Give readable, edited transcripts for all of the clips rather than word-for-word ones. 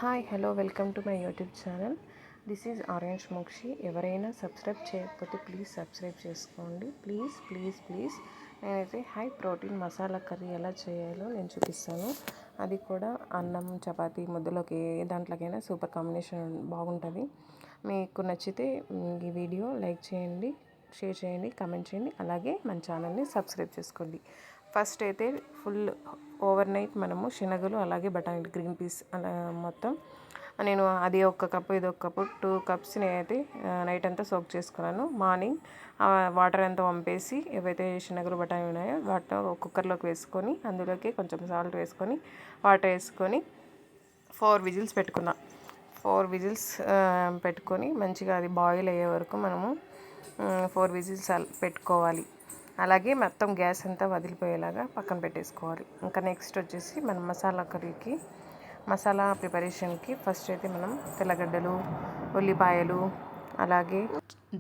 Hi hello welcome to my YouTube channel. This is orange Mokshi. ఎవరైనా subscribe చేయకపోతే please subscribe చేసుకోండి. Please నేనైతే high protein masala curry ఎలా చేయాలో నేను చూపిస్తాను. అది కూడా అన్నం చపాతీ ముద్దలోకి దాంట్లోకైనా సూపర్ కాంబినేషన్ బాగుంటుంది. మీకు నచ్చితే ఈ వీడియో లైక్ చేయండి, షేర్ చేయండి, కామెంట్ చేయండి. అలాగే మన ఛానల్ని సబ్స్క్రైబ్ చేసుకోండి. ఫస్ట్ అయితే ఫుల్ ఓవర్ నైట్ మనము శనగలు అలాగే బఠానీలు గ్రీన్ పీస్ అలా మొత్తం నేను అది ఒక కప్పు ఇది ఒక కప్పు 2 కప్స్ నేనైతే నైట్ అంతా సోక్ చేసుకున్నాను. మార్నింగ్ వాటర్ అంతా వంపేసి ఏవైతే శనగలు బఠానీ ఉన్నాయో వాటిని కుక్కర్లోకి వేసుకొని అందులోకి కొంచెం సాల్ట్ వేసుకొని వాటర్ వేసుకొని 4 విజిల్స్ పెట్టుకున్నా. 4 విజిల్స్ పెట్టుకొని మంచిగా అది బాయిల్ అయ్యే వరకు మనము 4 విజిల్స్ పెట్టుకోవాలి. అలాగే మొత్తం గ్యాస్ అంతా వదిలిపోయేలాగా పక్కన పెట్టేసుకోవాలి. ఇంకా నెక్స్ట్ వచ్చేసి మనం మసాలా ప్రిపరేషన్కి ఫస్ట్ అయితే మనం తెల్లగడ్డలు, ఉల్లిపాయలు, అలాగే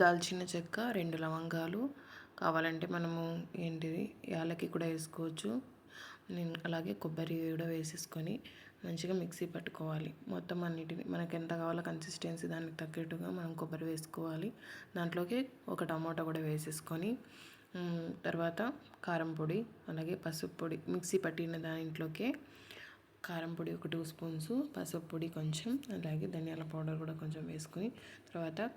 దాల్చిన చెక్క, 2 లవంగాలు, కావాలంటే మనము యాలకి కూడా వేసుకోవచ్చు. అలాగే కొబ్బరి కూడా వేసేసుకొని మంచిగా మిక్సీ పట్టుకోవాలి. మొత్తం అన్నిటిని మనకు ఎంత కావాలో కన్సిస్టెన్సీ దానికి తగ్గట్టుగా మనం కొబ్బరి వేసుకోవాలి. దాంట్లోకి ఒక టమాటా కూడా వేసేసుకొని తర్వాత కారం పొడి అలాగే పసుపు పొడి మిక్సీ పట్టిన దాంట్లోకే కారం పొడి ఒక 2 స్పూన్స్, పసుపు పొడి కొంచెం, అలాగే ధనియాల పౌడర్ కూడా కొంచెం వేసుకొని తర్వాత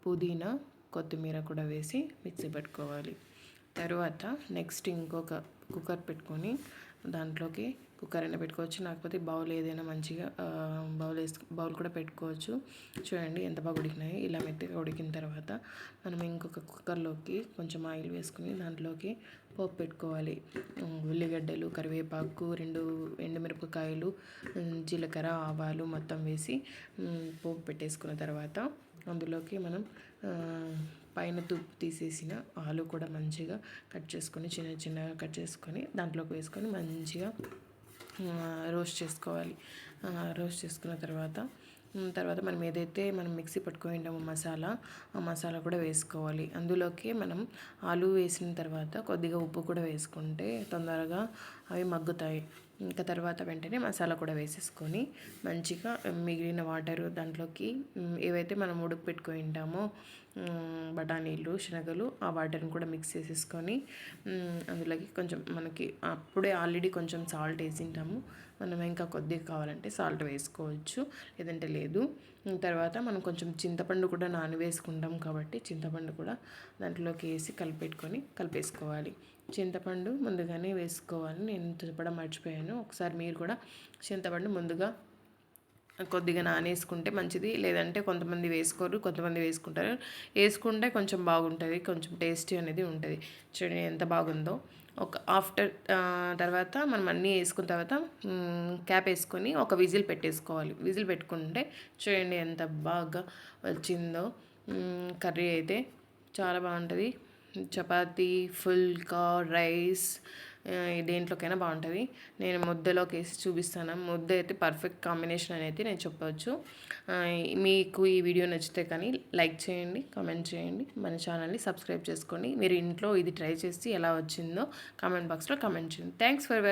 పుదీనా కొత్తిమీర కూడా వేసి మిక్సీ పెట్టుకోవాలి. తర్వాత నెక్స్ట్ ఇంకొక కుక్కర్ పెట్టుకొని దాంట్లోకి కుక్కర్ అయినా పెట్టుకోవచ్చు, లేకపోతే బౌల్ ఏదైనా మంచిగా బౌల్ కూడా పెట్టుకోవచ్చు. చూడండి ఎంత బాగా ఉడికినాయి. ఇలా మెత్తగా ఉడికిన తర్వాత మనం ఇంకొక కుక్కర్లోకి కొంచెం ఆయిల్ వేసుకుని దాంట్లోకి పోపు పెట్టుకోవాలి. ఉల్లిగడ్డలు, కరివేపాకు, 2 ఎండుమిరపకాయలు, జీలకర్ర, ఆవాలు మొత్తం వేసి పోపు పెట్టేసుకున్న తర్వాత అందులోకి మనం పైన తుప్పు తీసేసిన ఆలు కూడా మంచిగా కట్ చేసుకొని చిన్నగా కట్ చేసుకొని దాంట్లోకి వేసుకొని మంచిగా రోస్ట్ చేసుకోవాలి. రోస్ట్ చేసుకున్న తర్వాత మనం ఏదైతే మనం మిక్సీ పట్టుకొని ఉంటామో ఆ మసాలా కూడా వేసుకోవాలి. అందులోకి మనం ఆలు వేసిన తర్వాత కొద్దిగా ఉప్పు కూడా వేసుకుంటే తొందరగా అవి మగ్గుతాయి. ఇంకా తర్వాత వెంటనే మసాలా కూడా వేసేసుకొని మంచిగా మిగిలిన వాటర్ దాంట్లోకి ఏవైతే మనం ఉడకపెట్టుకొని ఉంటామో బఠానీలు, శనగలు, ఆ వాటర్ని కూడా మిక్స్ చేసేసుకొని అందులోకి కొంచెం మనకి అప్పుడే ఆల్రెడీ కొంచెం సాల్ట్ వేసింటాము. మనం ఇంకా కొద్దిగా కావాలంటే సాల్ట్ వేసుకోవచ్చు, లేదంటే లేదు. తర్వాత మనం కొంచెం చింతపండు కూడా నానవేసుకుంటాం కాబట్టి చింతపండు కూడా దాంట్లోకి వేసి కలిపేసుకోవాలి. చింతపండు ముందుగానే వేసుకోవాలి. నేను చెప్పడం మర్చిపోయాను. ఒకసారి మీరు కూడా చింతపండు ముందుగా కొద్దిగా నానేసుకుంటే మంచిది, లేదంటే కొంతమంది వేసుకోరు, కొంతమంది వేసుకుంటారు. వేసుకుంటే కొంచెం బాగుంటుంది, కొంచెం టేస్టీ అనేది ఉంటుంది. చూడండి ఎంత బాగుందో. తర్వాత మనం అన్నీ వేసుకున్న తర్వాత క్యాప్ వేసుకొని ఒక విజిల్ పెట్టేసుకోవాలి. విజిల్ పెట్టుకుంటే చూడండి ఎంత బాగా వచ్చిందో. కర్రీ అయితే చాలా బాగుంటుంది. చపాతీ, ఫుల్కా, రైస్ దేంట్లోకైనా బాగుంటుంది. నేను ముద్దలోకి వేసి చూపిస్తాను. ముద్ద అయితే పర్ఫెక్ట్ కాంబినేషన్ అనేది నేను చెప్పవచ్చు. మీకు ఈ వీడియో నచ్చితే కానీ లైక్ చేయండి, కామెంట్ చేయండి, మన ఛానల్ని సబ్స్క్రైబ్ చేసుకోండి. మీరు ఇంట్లో ఇది ట్రై చేసి ఎలా వచ్చిందో కామెంట్ బాక్స్లో కామెంట్ చేయండి. Thanks for